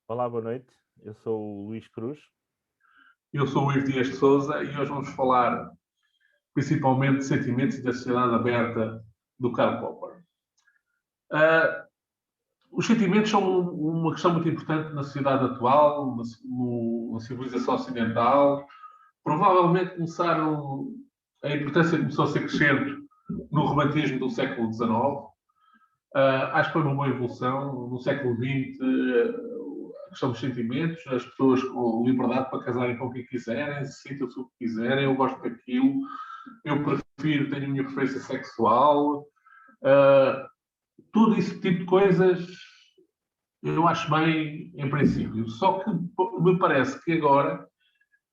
Olá, boa noite. Eu sou o Luís Cruz. Eu sou o Ivo Dias de Sousa e hoje vamos falar principalmente de sentimentos e da sociedade aberta do Karl Popper. Ah, os sentimentos são uma questão muito importante na sociedade atual, na civilização ocidental. Provavelmente a importância começou a ser crescente no romantismo do século XIX. Acho que foi uma boa evolução. No século XX, a questão dos sentimentos, as pessoas com liberdade para casarem com quem quiserem, se sintam-se o que quiserem, eu gosto daquilo, eu prefiro, tenho a minha preferência sexual, uh, tudo esse tipo de coisas eu acho bem em princípio. Só que me parece que agora,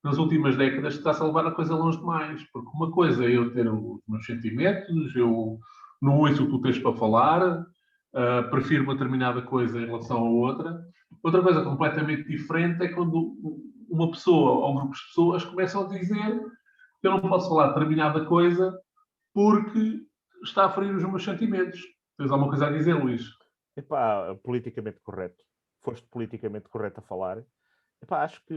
nas últimas décadas, está-se a levar a coisa longe demais. Porque uma coisa é eu ter os meus sentimentos, eu não ouço o que tu tens para falar, prefiro uma determinada coisa em relação a outra. Outra coisa completamente diferente é quando uma pessoa ou um grupo de pessoas começam a dizer que eu não posso falar determinada coisa porque está a ferir os meus sentimentos. Tens alguma coisa a dizer, Luís? Politicamente correto. Foste politicamente correto a falar. Acho que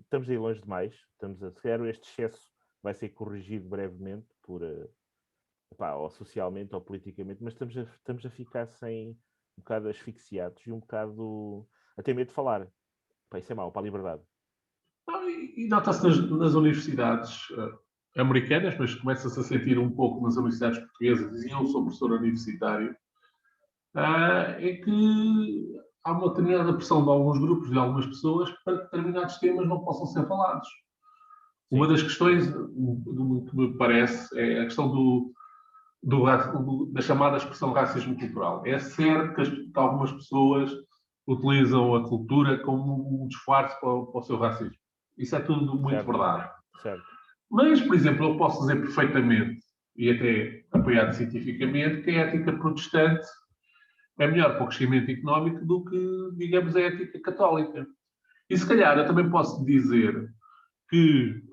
estamos aí longe demais. Se calhar este excesso vai ser corrigido brevemente ou socialmente ou politicamente, mas estamos a ficar um bocado asfixiados e um bocado a ter medo de falar. Isso é mau para a liberdade. E nota-se nas universidades americanas, mas começa-se a sentir um pouco nas universidades portuguesas, e eu sou professor universitário, é que há uma determinada pressão de alguns grupos, de algumas pessoas, para que determinados temas não possam ser falados. Sim. Uma das questões que me parece é a questão da chamada expressão racismo cultural. É certo que algumas pessoas utilizam a cultura como um disfarce para o seu racismo. Isso é tudo muito certo. Verdade. Certo. Mas, por exemplo, eu posso dizer perfeitamente, e até apoiado cientificamente, que a ética protestante é melhor para o crescimento económico do que, digamos, a ética católica. E se calhar eu também posso dizer que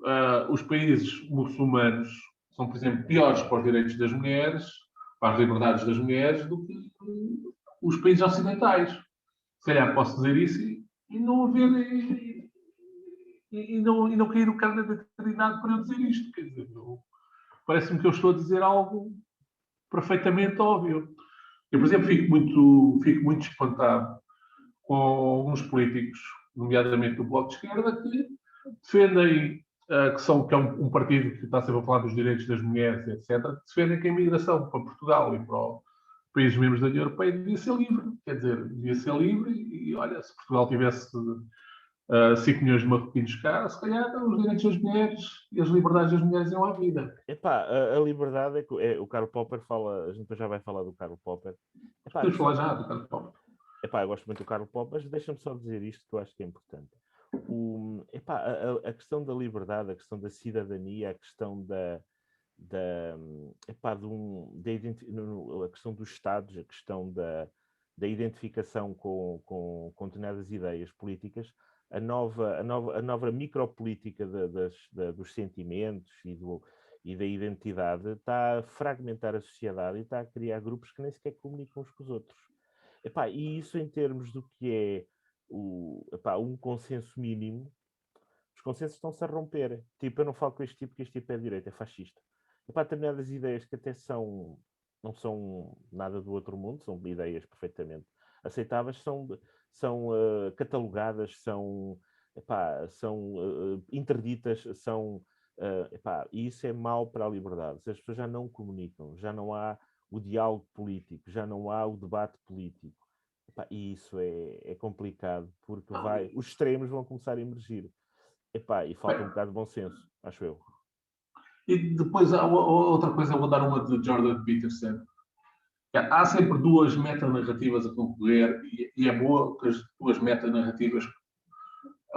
os países muçulmanos são, por exemplo, piores para os direitos das mulheres, para as liberdades das mulheres, do que os países ocidentais. Se calhar posso dizer isso e não haver. E não cair o cargo da eternidade para eu dizer isto. Quer dizer, parece-me que eu estou a dizer algo perfeitamente óbvio. Eu, por exemplo, fico muito espantado com alguns políticos, nomeadamente do Bloco de Esquerda, que defendem que é um partido que está sempre a falar dos direitos das mulheres, etc., que defendem que a imigração para Portugal e para os países membros da União Europeia devia ser livre. Quer dizer, devia ser livre e, olha, se Portugal tivesse 5 milhões de marroquinos cá, se calhar os direitos das mulheres e as liberdades das mulheres iam à vida. A liberdade é que o Karl Popper fala, a gente já vai falar do Karl Popper. Podemos falar já do Karl Popper. Eu gosto muito do Karl Popper, mas deixa-me só dizer isto que eu acho que é importante. A questão da liberdade, a questão da cidadania, a questão a questão dos Estados, a questão da identificação com determinadas ideias políticas, a nova micropolítica dos sentimentos e da identidade está a fragmentar a sociedade e está a criar grupos que nem sequer comunicam uns com os outros. E isso em termos do que é um consenso mínimo, os consensos estão-se a romper. Tipo, eu não falo com este tipo, que este tipo é de direita, é fascista. Determinadas ideias que até não são nada do outro mundo, são ideias perfeitamente aceitáveis, são catalogadas, são interditas, e isso é mau para a liberdade. As pessoas já não comunicam, já não há o diálogo político, já não há o debate político. E isso é complicado, porque os extremos vão começar a emergir. E falta um bocado de bom senso, acho eu. E depois, outra coisa, eu vou dar uma de Jordan Peterson. Há sempre duas metanarrativas a concorrer e é boa que as duas metanarrativas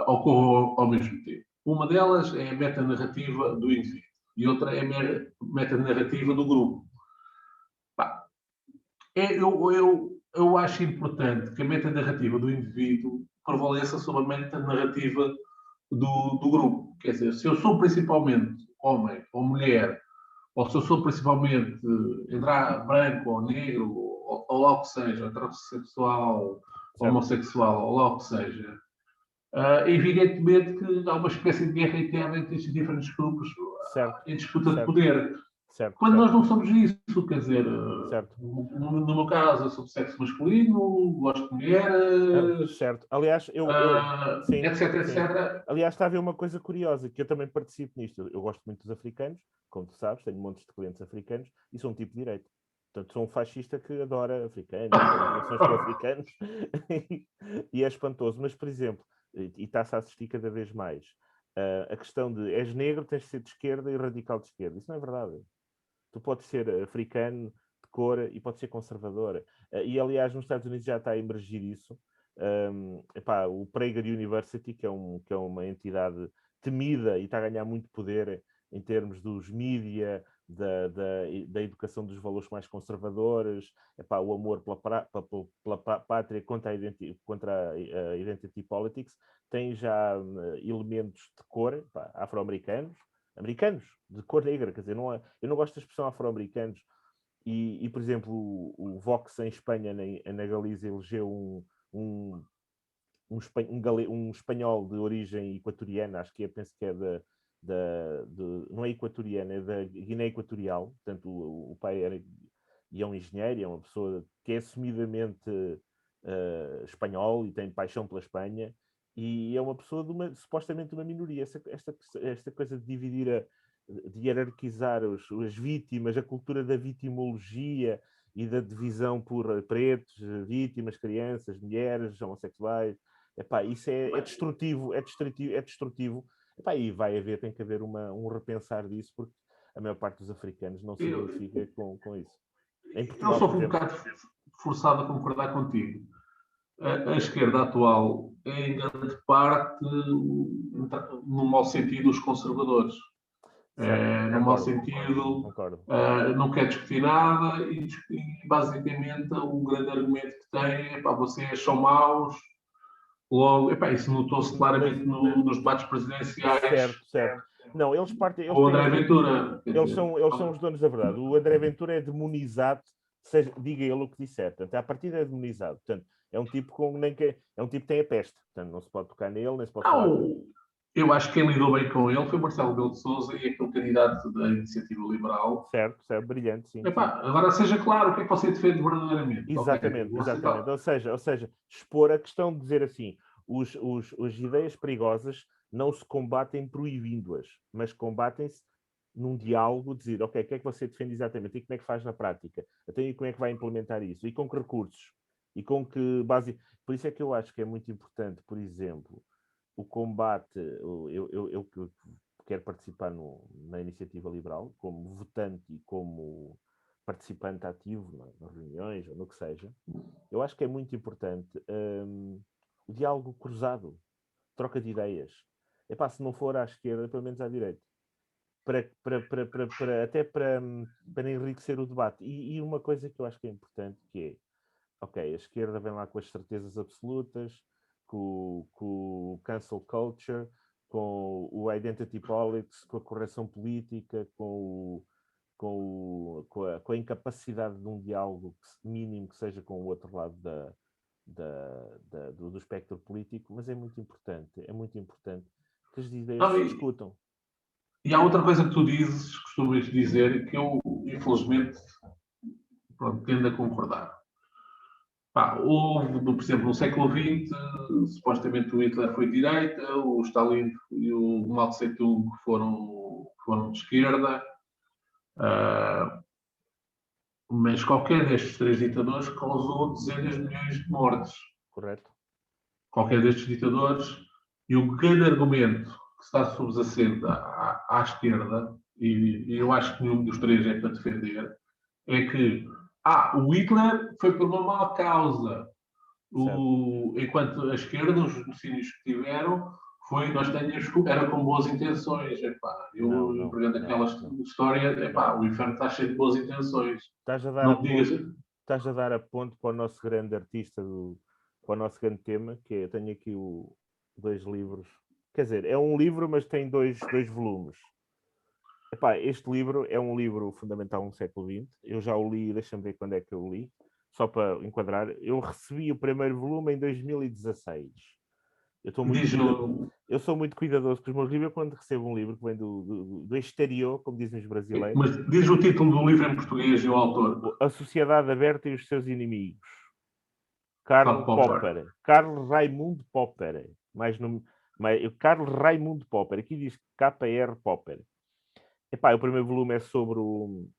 ocorram ao mesmo tempo. Uma delas é a metanarrativa do indivíduo e outra é a metanarrativa do grupo. Eu acho importante que a metanarrativa do indivíduo prevaleça sobre a metanarrativa do grupo. Quer dizer, se eu sou principalmente homem ou mulher, ou se eu sou principalmente branco ou negro, ou logo que seja, heterossexual, homossexual ou lá o que seja, evidentemente que há uma espécie de guerra interna entre estes diferentes grupos em disputa de poder. Quando nós não somos isso, quer dizer, no meu caso, eu sou de sexo masculino, gosto de mulheres, certo. Aliás, sim, etc, sim. etc. Aliás, está a haver uma coisa curiosa, que eu também participo nisto. Eu gosto muito dos africanos, como tu sabes, tenho montes de clientes africanos e sou um tipo de direito. Portanto, sou um fascista que adora africanos, tem relações com africanos e é espantoso. Mas, por exemplo, e está-se a assistir cada vez mais, a questão de és negro, tens de ser de esquerda e radical de esquerda. Isso não é verdade. Tu podes ser africano de cor e podes ser conservador. E, aliás, nos Estados Unidos já está a emergir isso. O Prager University, que é uma entidade temida e está a ganhar muito poder em termos dos mídia, da educação dos valores mais conservadores, o amor pela pátria contra a identity politics, tem já elementos de cor, afro-americanos, americanos, de cor negra, quer dizer, eu não gosto da expressão afro-americanos, por exemplo, o Vox em Espanha, na Galiza, elegeu um espanhol de origem equatoriana, acho que penso que é não é equatoriana, é da Guiné Equatorial, portanto o pai é um engenheiro, é uma pessoa que é assumidamente espanhol e tem paixão pela Espanha, e é uma pessoa supostamente de uma minoria. Esta coisa de dividir, de hierarquizar as vítimas, a cultura da vitimologia e da divisão por pretos, vítimas, crianças, mulheres, homossexuais, isso é destrutivo, e tem que haver um repensar disso, porque a maior parte dos africanos não se identifica com isso. Em Portugal, eu sou um bocado forçado a concordar contigo. A esquerda atual é, em grande parte, no mau sentido, os conservadores. No mau sentido, não quer discutir nada e basicamente o grande argumento que tem é vocês são maus. Logo, isso notou-se claramente nos debates presidenciais. Certo. Não, eles partem. O André Ventura. Eles são os donos da verdade. O André Ventura é demonizado, diga ele o que disser. Portanto, a partida é demonizado. Portanto, é um tipo é um tipo que tem a peste. Portanto, não se pode tocar nele, nem se pode falar. Eu acho que quem lidou bem com ele foi Marcelo Rebelo de Sousa e aquele candidato da Iniciativa Liberal. Certo, brilhante, sim. Agora seja claro o que é que você defende verdadeiramente. Exatamente. Ou seja, expor a questão de dizer assim, as ideias perigosas não se combatem proibindo-as, mas combatem-se num diálogo, dizer, ok, o que é que você defende exatamente e como é que faz na prática? Então, e como é que vai implementar isso? E com que recursos? E com que base... Por isso é que eu acho que é muito importante, por exemplo, o combate... Eu quero participar na Iniciativa Liberal, como votante e como participante ativo nas reuniões ou no que seja. Eu acho que é muito importante o diálogo cruzado, troca de ideias. Se não for à esquerda, pelo menos à direita. Até para enriquecer o debate. E uma coisa que eu acho que é importante, que é, ok, a esquerda vem lá com as certezas absolutas, com o cancel culture, com o identity politics, com a correção política, com a incapacidade de um diálogo mínimo que seja com o outro lado do espectro político, mas é muito importante que as ideias se discutam. E há outra coisa que tu costumas dizer, que eu, infelizmente, tendo a concordar. Houve, por exemplo, no século XX, supostamente o Hitler foi de direita, o Stalin e o Mao Tse-tung foram de esquerda, mas qualquer destes três ditadores causou dezenas de milhões de mortes. Correto. Qualquer destes ditadores, e o grande argumento que está subjacente à esquerda, e eu acho que nenhum dos três é para defender, é que o Hitler foi por uma má causa. Enquanto a esquerda, os genocídios que tiveram, era com boas intenções. Eu pegando aquela história, o inferno está cheio de boas intenções. Estás a dar a ponto para o nosso grande artista, para o nosso grande tema, que eu tenho aqui dois livros. Quer dizer, é um livro, mas tem dois volumes. Este livro é um livro fundamental no século XX. Eu já o li, deixa-me ver quando é que eu o li. só para enquadrar, eu recebi o primeiro volume em 2016. Eu sou muito cuidadoso com os meus livros. Quando recebo um livro que vem do exterior, como dizem os brasileiros. Mas diz o título do livro em português e o autor. A Sociedade Aberta e os Seus Inimigos. Karl Popper. Karl Raimund Popper. Karl Raimund Popper. Aqui diz K.R. Popper. Epá, o primeiro volume é sobre o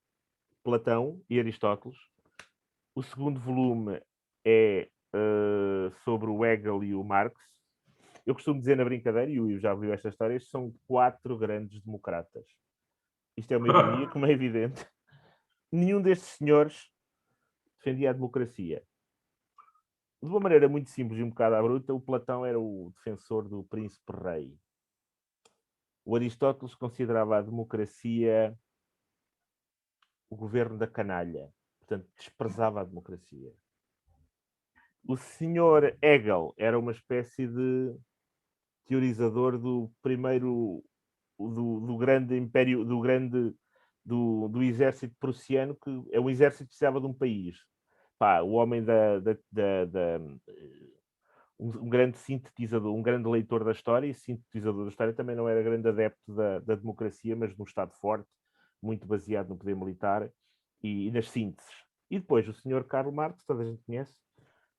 Platão e Aristóteles. O segundo volume é sobre o Hegel e o Marx. Eu costumo dizer na brincadeira, e o Ivo já viu esta história, estes são 4 grandes democratas. Isto é uma ironia, como é evidente. Nenhum destes senhores defendia a democracia. De uma maneira muito simples e um bocado à bruta, o Platão era o defensor do príncipe-rei. O Aristóteles considerava a democracia o governo da canalha. Portanto, desprezava a democracia. O senhor Hegel era uma espécie de teorizador do primeiro, do grande império, do exército prussiano, que é um exército que precisava de um país. Pá, o homem um grande sintetizador, um grande leitor da história e sintetizador da história, também não era grande adepto da democracia, mas de um Estado forte, muito baseado no poder militar e nas sínteses. E depois o senhor Karl Marx, toda a gente conhece,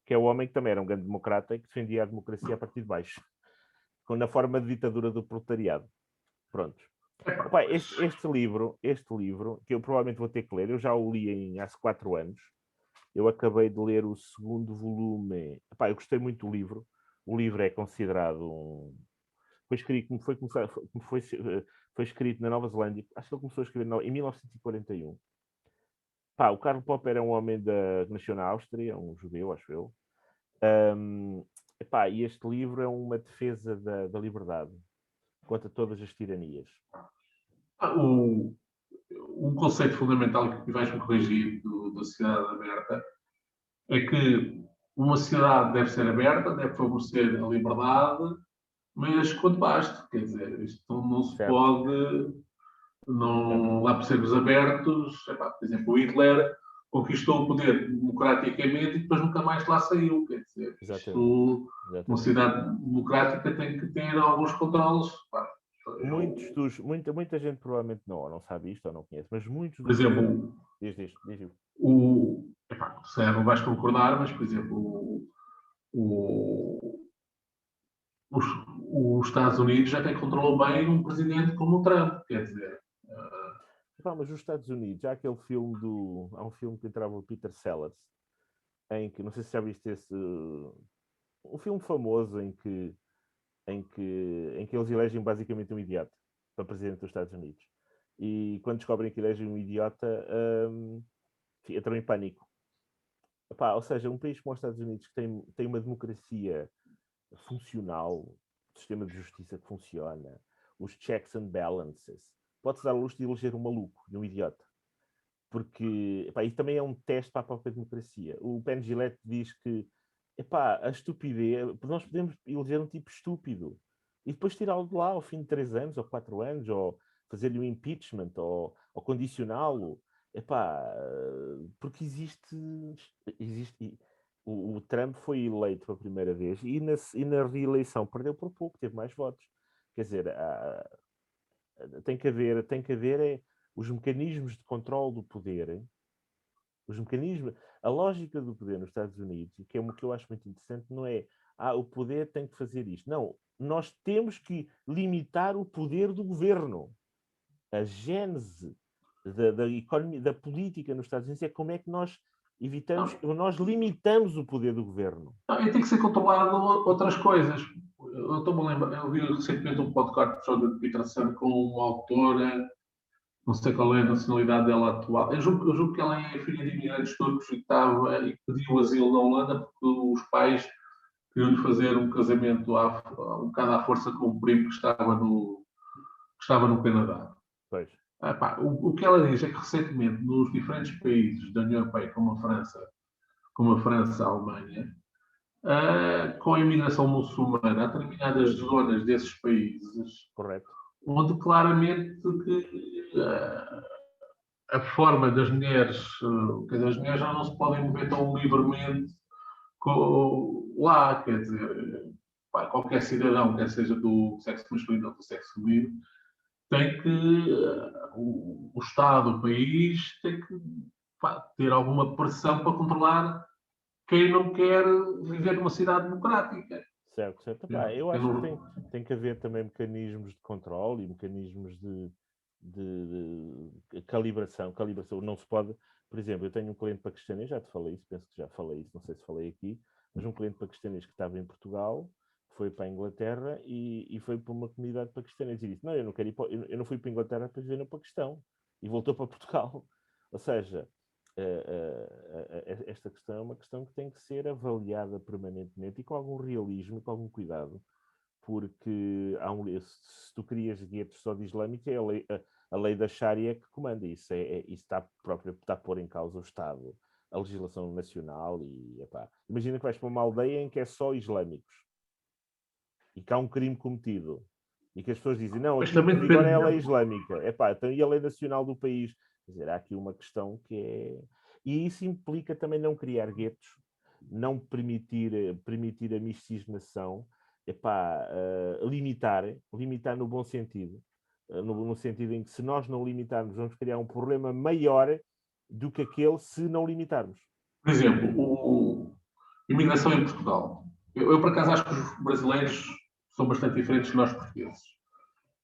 que é o homem que também era um grande democrata e que defendia a democracia a partir de baixo, na forma de ditadura do proletariado. Pronto. Opa, este livro, que eu provavelmente vou ter que ler, eu já o li há 4 anos. Eu acabei de ler o segundo volume. Opa, eu gostei muito do livro. O livro é considerado foi escrito, foi escrito na Nova Zelândia. Acho que ele começou a escrever em 1941. Pá, o Karl Popper é um homem que nasceu na Áustria, um judeu, acho eu. Epá, e este livro é uma defesa da liberdade contra todas as tiranias. Um conceito fundamental que vais-me corrigir da sociedade aberta é que uma sociedade deve ser aberta, deve favorecer a liberdade, mas quanto basta, quer dizer, isto não se pode, não lá por sermos abertos. Epá, por exemplo, o Hitler conquistou o poder democraticamente e depois nunca mais lá saiu, quer dizer, uma sociedade democrática tem que ter alguns controles. Muita gente provavelmente não sabe isto ou não conhece, mas muitos... Por exemplo, diz. Se não vais concordar, mas, por exemplo, os Estados Unidos já têm controle bem um presidente como o Trump, quer dizer... Mas os Estados Unidos, há aquele filme há um filme que entrava o Peter Sellers, em que, não sei se já viste esse... Um filme famoso em que eles elegem basicamente um idiota para presidente dos Estados Unidos. E quando descobrem que elegem um idiota, entram em pânico. Epá, ou seja, um país como os Estados Unidos, que tem uma democracia funcional, um sistema de justiça que funciona, os checks and balances, pode-se dar a luxo de eleger um maluco e um idiota. Porque, epá, isso também é um teste para a própria democracia. O Penn Jillette diz que, epá, a estupidez, nós podemos eleger um tipo estúpido e depois tirá-lo de lá ao fim de 3 anos ou 4 anos, ou fazer-lhe um impeachment, ou condicioná-lo. Epá, porque existe o Trump foi eleito pela primeira vez e na reeleição perdeu por pouco, teve mais votos. Quer dizer, tem que haver os mecanismos de controle do poder, a lógica do poder nos Estados Unidos, e que é o que eu acho muito interessante, não é o poder tem que fazer isto. Não, nós temos que limitar o poder do governo. A gênese da economia, da política nos Estados Unidos é como é que nós nós limitamos o poder do governo. Não, e tem que ser controlado outras coisas. Eu estou-me a lembrar, eu vi recentemente um podcast de Peter Sun com uma autora, não sei qual é a nacionalidade dela atual. Eu julgo que ela é filha de imigrantes turcos e pediu asilo na Holanda porque os pais queriam-lhe fazer um casamento um bocado à força com um primo que estava no Canadá. Pois. O que ela diz é que recentemente nos diferentes países da União Europeia, como a França, a Alemanha, com a imigração muçulmana, há determinadas zonas desses países, correto, onde claramente a forma das mulheres, quer dizer, as mulheres já não se podem mover tão livremente lá, quer dizer, pá, qualquer cidadão, quer seja do sexo masculino ou do sexo feminino, tem que, o Estado, o país, tem que ter alguma pressão para controlar quem não quer viver numa cidade democrática. Certo, certo. Epá, eu acho que tem que haver também mecanismos de controle e mecanismos de calibração. Não se pode, por exemplo, eu tenho um cliente paquistanês, já te falei isso, penso que já falei isso, não sei se falei aqui, mas um cliente paquistanês que estava em Portugal, foi para a Inglaterra e foi para uma comunidade paquistanesa e disse, não, eu não quero ir eu não fui para a Inglaterra para viver no Paquistão, e voltou para Portugal. Ou seja, esta questão é uma questão que tem que ser avaliada permanentemente e com algum realismo e com algum cuidado, porque se tu crias guetos só de islâmicos, é a lei da Sharia que comanda isso. Isso está a pôr em causa o Estado, a legislação nacional. E imagina que vais para uma aldeia em que é só islâmicos e que há um crime cometido e que as pessoas dizem, não, aqui em vigor é a lei islâmica. Então, e a lei nacional do país? Quer dizer, há aqui uma questão que é... E isso implica também não criar guetos, não permitir a miscigenação, limitar no bom sentido, no sentido em que se nós não limitarmos, vamos criar um problema maior do que aquele se não limitarmos. Por exemplo, imigração em Portugal. Eu, por acaso, acho que os brasileiros são bastante diferentes de nós portugueses.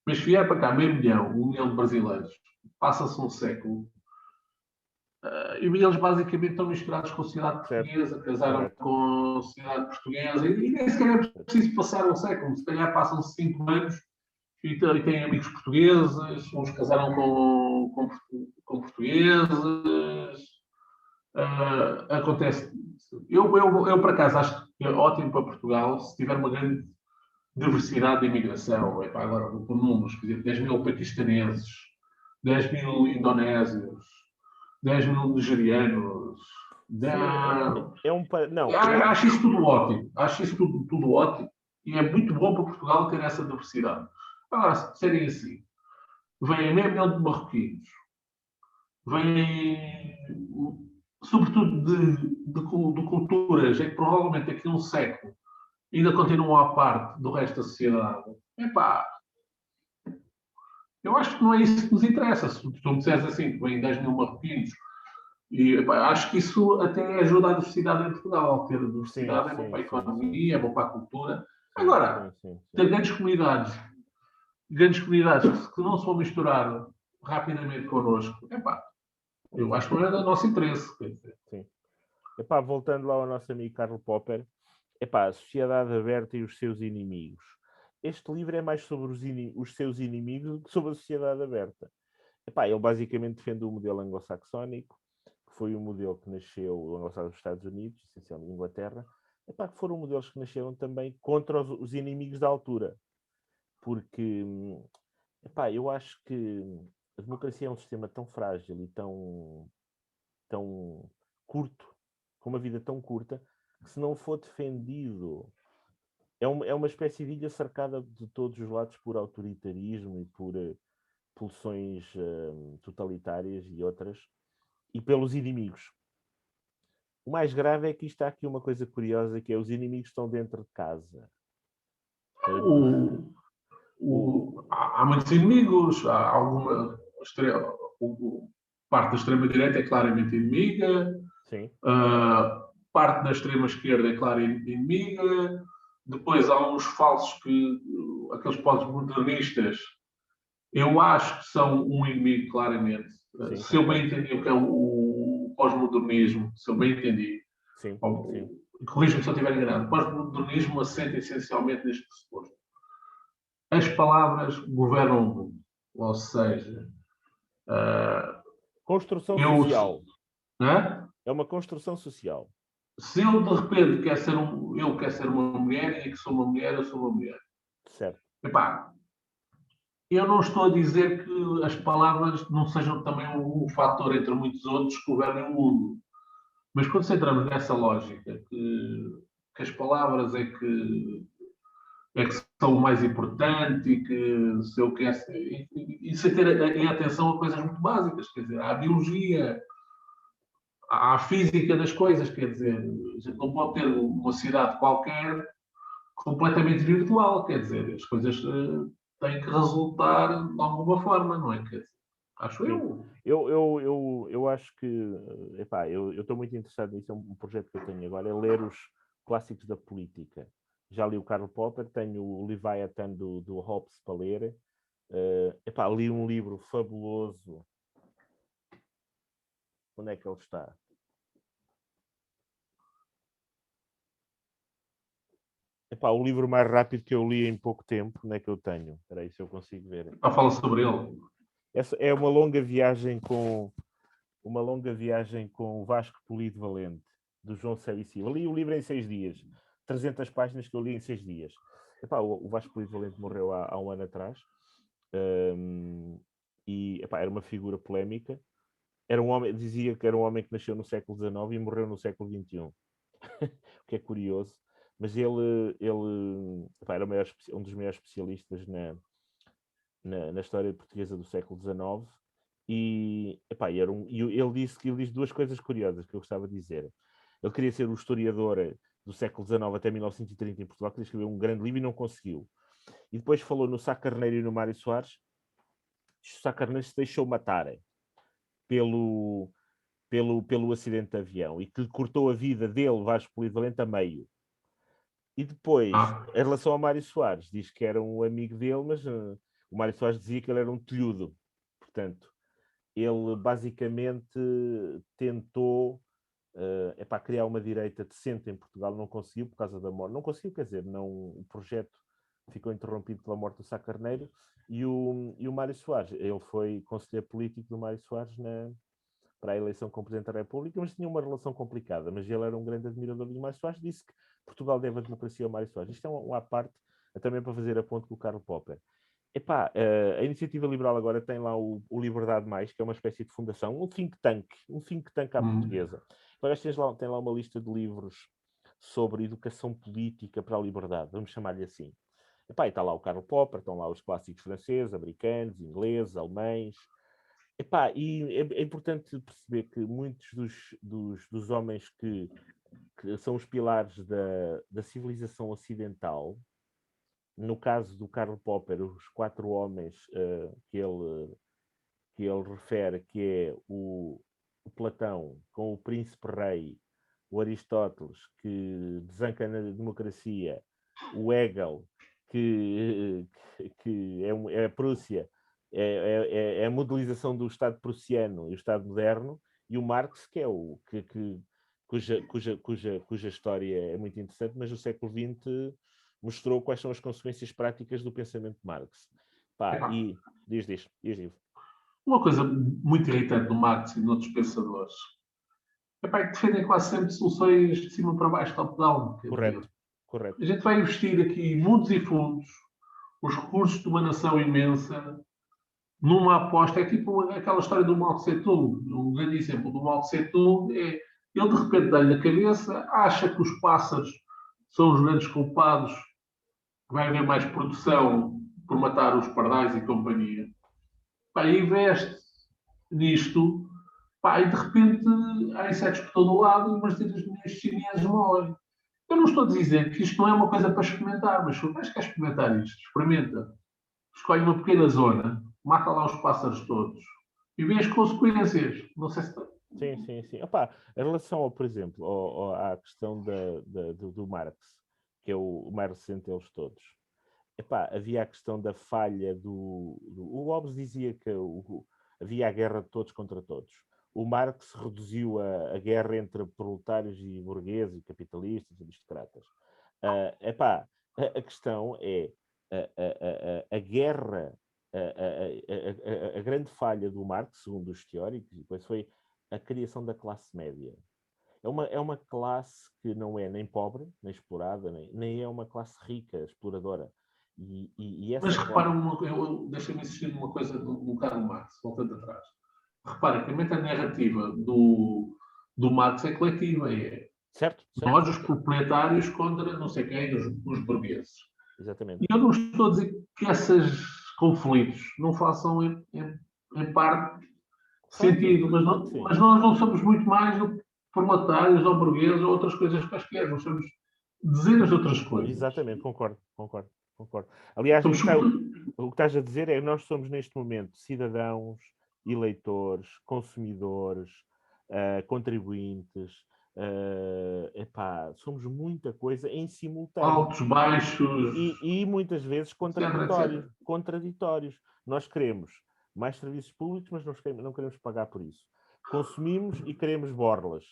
Mas se vier para cá meio milhão, 1 milhão de brasileiros, passa-se um século, e eles basicamente estão misturados com a sociedade portuguesa, casaram com a sociedade portuguesa, e nem sequer é preciso passar um século, se calhar passam-se 5 anos e têm amigos portugueses, uns casaram com portugueses. Acontece. Eu, por acaso, acho que é ótimo para Portugal se tiver uma grande diversidade de imigração. Agora vou por números, por exemplo, 10 mil paquistaneses, 10 mil indonésios, 10 mil nigerianos. Acho isso tudo ótimo. Acho isso tudo ótimo. E é muito bom para Portugal ter essa diversidade. Agora, se disserem assim, vêm meio milhão de marroquinos, vêm, sobretudo, de culturas em que provavelmente daqui a um século ainda continuam à parte do resto da sociedade. Eu acho que não é isso que nos interessa. Se tu me disseres assim, que vêm 10 mil marroquinos, e acho que isso até ajuda a diversidade em Portugal. Ter a diversidade é bom para a economia, é bom para a cultura. Agora, ter grandes comunidades que não se vão misturar rapidamente connosco, eu acho que não é do nosso interesse. Sim. Voltando lá ao nosso amigo Karl Popper, a sociedade aberta e os seus inimigos. Este livro é mais sobre os seus inimigos do que sobre a sociedade aberta. Ele basicamente defende o modelo anglo-saxónico, que foi um modelo que nasceu nos Estados Unidos, essencialmente Inglaterra, que foram modelos que nasceram também contra os inimigos da altura. Porque, eu acho que a democracia é um sistema tão frágil e tão curto, com uma vida tão curta, que se não for defendido, é uma espécie de ilha cercada de todos os lados por autoritarismo e por pulsões totalitárias e outras, e pelos inimigos. O mais grave é que está aqui uma coisa curiosa, que é os inimigos estão dentro de casa. Há muitos inimigos, há alguma parte da extrema-direita é claramente inimiga, parte da extrema-esquerda é claramente inimiga, depois há uns falsos aqueles pós-modernistas, eu acho que são um inimigo claramente. Sim, se eu bem entendi o que é o pós-modernismo, se eu bem entendi, corrijo-me se eu estiver enganado, o pós-modernismo assenta essencialmente neste pressuposto. As palavras governam o mundo. Ou seja... construção social. É uma construção social. Se eu, de repente, quero ser uma mulher, e que sou uma mulher, eu sou uma mulher. Certo. Eu não estou a dizer que as palavras não sejam também um fator, entre muitos outros, que governem o mundo. Mas quando entramos nessa lógica, que as palavras é que é que são o mais importante e que se eu quero... E sem ter em atenção a coisas muito básicas, quer dizer, à biologia, à física das coisas, quer dizer, a gente não pode ter uma cidade qualquer completamente virtual, quer dizer, as coisas têm que resultar de alguma forma, não é? Quer dizer, acho Sim. eu. Eu acho que, epá, eu estou muito interessado nisso, é um projeto que eu tenho agora, é ler os clássicos da política. Já li o Karl Popper, tenho o Leviathan do Hobbes para ler. Epá, li um livro fabuloso. Onde é que ele está? Epá, o livro mais rápido que eu li em pouco tempo, onde é que eu tenho? Espera aí se eu consigo ver. Fala sobre ele. Essa é uma longa viagem com o Vasco Polido Valente, do João Céu e Silva. Li o livro em 6 dias. 300 páginas que eu li em 6 dias. Epá, o Vasco Polido Valente morreu há um ano atrás. E epá, era uma figura polémica. Era um homem, dizia que era um homem que nasceu no século XIX e morreu no século XXI. O que é curioso. Mas ele epá, era um dos maiores especialistas na história portuguesa do século XIX. E, epá, ele diz duas coisas curiosas que eu gostava de dizer. Ele queria ser o historiador do século XIX até 1930 em Portugal, queria escrever um grande livro e não conseguiu. E depois falou no Sá Carneiro e no Mário Soares. O Sá Carneiro se deixou matar pelo acidente de avião e que lhe cortou a vida dele, Vasco Polido Valente, a meio. E depois, em relação ao Mário Soares, diz que era um amigo dele, mas o Mário Soares dizia que ele era um telhudo. Portanto, ele basicamente tentou criar uma direita decente em Portugal, não conseguiu por causa da morte. Não conseguiu, quer dizer, não, o projeto ficou interrompido pela morte do Sá Carneiro. E o Mário Soares, ele foi conselheiro político do Mário Soares para a eleição como Presidente da República, mas tinha uma relação complicada. Mas ele era um grande admirador do Mário Soares, disse que Portugal deve a democracia ao Mário Soares. Isto é uma parte, também para fazer a ponte com o Karl Popper. Epá, a Iniciativa Liberal agora tem lá o Liberdade Mais, que é uma espécie de fundação, um think tank à portuguesa. Agora tem lá uma lista de livros sobre educação política para a liberdade, vamos chamar-lhe assim. Epá, e está lá o Karl Popper, estão lá os clássicos franceses, americanos, ingleses, alemães. Epá, e é importante perceber que muitos dos homens que são os pilares da civilização ocidental, no caso do Karl Popper, os 4 homens que ele refere, que é o Platão com o príncipe rei, o Aristóteles, que desanca na democracia, o Hegel, que é a Prússia, é a modelização do Estado prussiano e o Estado moderno, e o Marx, que é cuja história é muito interessante, mas no século XX mostrou quais são as consequências práticas do pensamento de Marx. Pá, e diz. Uma coisa muito irritante no Marx e noutros pensadores é que defendem quase sempre soluções de cima para baixo, top-down. Correto. A gente vai investir aqui mundos e fundos, os recursos de uma nação imensa, numa aposta. É tipo aquela história do Mao Tse-tung. Um grande exemplo do Mao Tse-tung é ele de repente dá-lhe na cabeça, acha que os pássaros são os grandes culpados, que vai haver mais produção por matar os pardais e companhia. Pá, investe nisto, pá, e de repente há insetos por todo o lado e umas ditas de chineses morrem. Eu não estou a dizer que isto não é uma coisa para experimentar, mas se o gajo quer experimentar isto, experimenta. Escolhe uma pequena zona, mata lá os pássaros todos e vê as consequências. Não sei se... Sim. Opa, em relação, por exemplo, à questão do Marx, que é o mais recente deles todos, epá, havia a questão da falha o Hobbes dizia que havia a guerra de todos contra todos. O Marx reduziu a guerra entre proletários e burgueses, capitalistas, aristocratas. Epá, a questão é a guerra, a grande falha do Marx, segundo os teóricos, e depois foi a criação da classe média. É uma classe que não é nem pobre, nem explorada, nem é uma classe rica, exploradora. Mas repara, deixa-me insistir numa coisa no Karl Marx, voltando atrás. Repara que a metanarrativa do Marx é coletiva. Certo. Nós, os proprietários, contra não sei quem, os burgueses. Exatamente. E eu não estou a dizer que esses conflitos não façam, em parte, sentido, mas, mas nós não somos muito mais do que proletários ou burgueses ou outras coisas quaisquer. Nós somos dezenas de outras coisas. Exatamente, concordo. Aliás, Somos o que estás a dizer é que nós somos neste momento cidadãos, eleitores, consumidores, contribuintes, somos muita coisa em simultâneo. Altos, baixos. E muitas vezes contraditórios. Contraditórios. Nós queremos mais serviços públicos, mas não queremos pagar por isso. Consumimos e queremos borlas.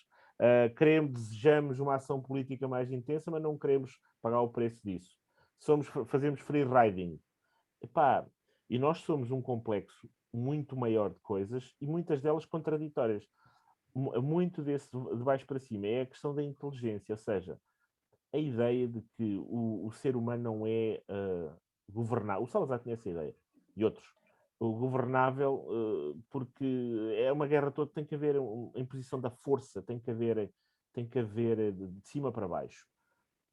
Desejamos uma ação política mais intensa, mas não queremos pagar o preço disso. Fazemos free riding. E nós somos um complexo muito maior de coisas e muitas delas contraditórias. Muito desse de baixo para cima é a questão da inteligência, ou seja, a ideia de que o ser humano não é governável. O Salazar tinha essa ideia, e outros. O governável, porque é uma guerra toda, tem que haver em posição da força, tem que haver de cima para baixo.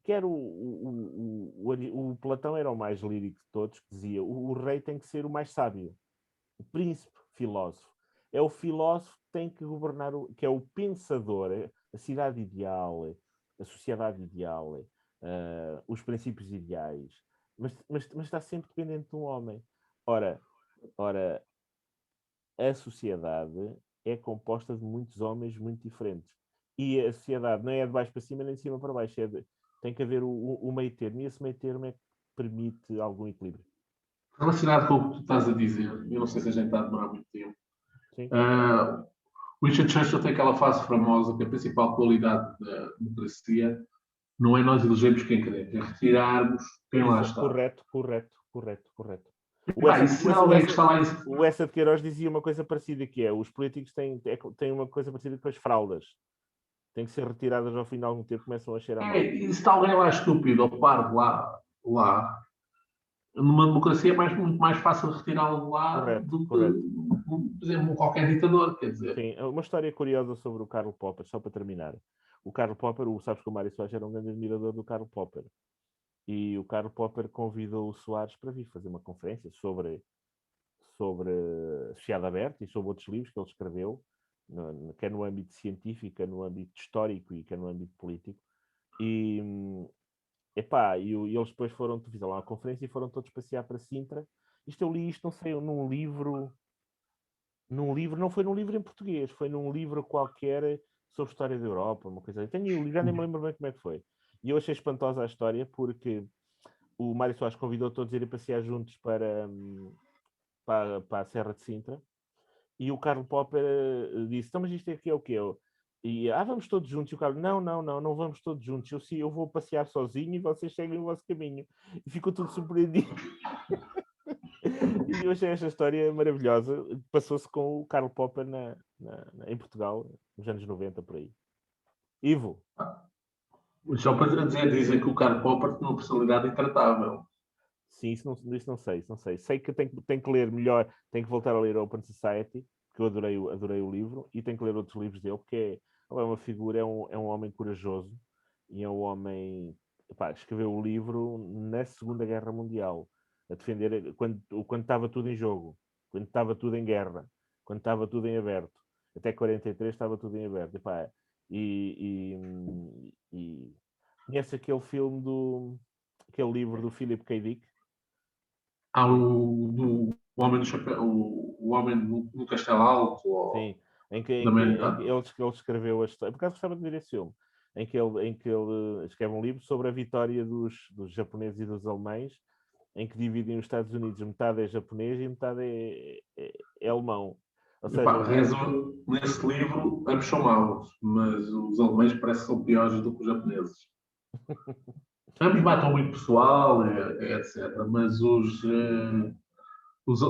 Quer o Platão era o mais lírico de todos, que dizia o rei tem que ser o mais sábio, o príncipe, filósofo. É o filósofo que tem que governar, que é o pensador, a cidade ideal, a sociedade ideal, os princípios ideais, mas está sempre dependente de um homem. Ora, a sociedade é composta de muitos homens muito diferentes. E a sociedade não é de baixo para cima nem de cima para baixo, tem que haver o meio termo, e esse meio termo é que permite algum equilíbrio. Relacionado com o que tu estás a dizer, eu não sei se a gente está a demorar muito tempo. Winston Churchill tem aquela frase famosa que a principal qualidade da democracia não é nós elegemos quem queremos, é retirarmos quem lá está. Correto. O Essa de Queiroz dizia uma coisa parecida, que é: os políticos têm uma coisa parecida com as fraldas. Têm que ser retiradas ao fim de algum tempo, começam a cheirar mal. E se está alguém lá estúpido ou parvo lá, numa democracia é muito mais fácil retirá-lo de lá do que, por exemplo, qualquer ditador, quer dizer. Sim, uma história curiosa sobre o Karl Popper, só para terminar. O Karl Popper, sabes que o Mário Soares era um grande admirador do Karl Popper. E o Karl Popper convidou o Soares para vir fazer uma conferência sobre Sociedade Aberta e sobre outros livros que ele escreveu, quer no âmbito científico, quer no âmbito histórico e quer no âmbito político. E eles depois fizeram lá uma conferência e foram todos passear para Sintra. Eu li isto, não sei, num livro, não foi num livro em português, foi num livro qualquer sobre história da Europa, uma coisa assim. Tenho o livro, já nem me lembro bem como é que foi. E eu achei espantosa a história, porque o Mário Soares convidou todos a irem passear juntos para a Serra de Sintra, e o Karl Popper disse: então, mas isto aqui é o quê? E vamos todos juntos. E o Carlos: não vamos todos juntos. Eu vou passear sozinho e vocês seguem o vosso caminho. E ficou tudo surpreendido. E eu achei esta história maravilhosa. Passou-se com o Karl Popper em Portugal, nos anos 90, por aí. Ivo. Só para dizem que o Karl Popper tem uma personalidade intratável. Sim, isso não sei. Sei que tenho que ler melhor, tenho que voltar a ler Open Society, que eu adorei o livro, e tenho que ler outros livros dele, porque é uma figura, é um homem corajoso, e é um homem... escreveu o livro na Segunda Guerra Mundial, a defender quando estava tudo em jogo, quando estava tudo em guerra, quando estava tudo em aberto. Até 43 estava tudo em aberto. E conhece aquele livro do Philip K. Dick? O Homem do Chapéu, o Homem do Castelo Alto. Sim, em que ele escreveu a história. Por acaso gostava de ver esse filme, em que ele escreve um livro sobre a vitória dos japoneses e dos alemães, em que dividem os Estados Unidos, metade é japonês e metade é alemão. Ou seja, nesse livro ambos são maus, mas os alemães parecem que são piores do que os japoneses. Ambos matam muito pessoal, etc. Mas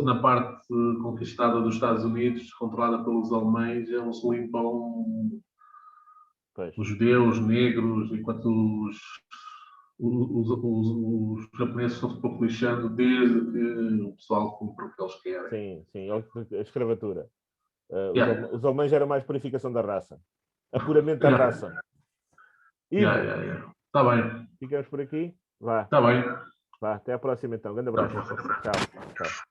na parte conquistada dos Estados Unidos, controlada pelos alemães, eles limpam os judeus, negros, enquanto os japoneses estão se pouco lixando desde que o pessoal cumpre o que eles querem. Sim, a escravatura. Os alemães eram mais purificação da raça. Apuramento da raça. Está bem. Ficamos por aqui? Vá. Está bem. Vá, até à próxima então. Grande abraço. Tchau. Tchau.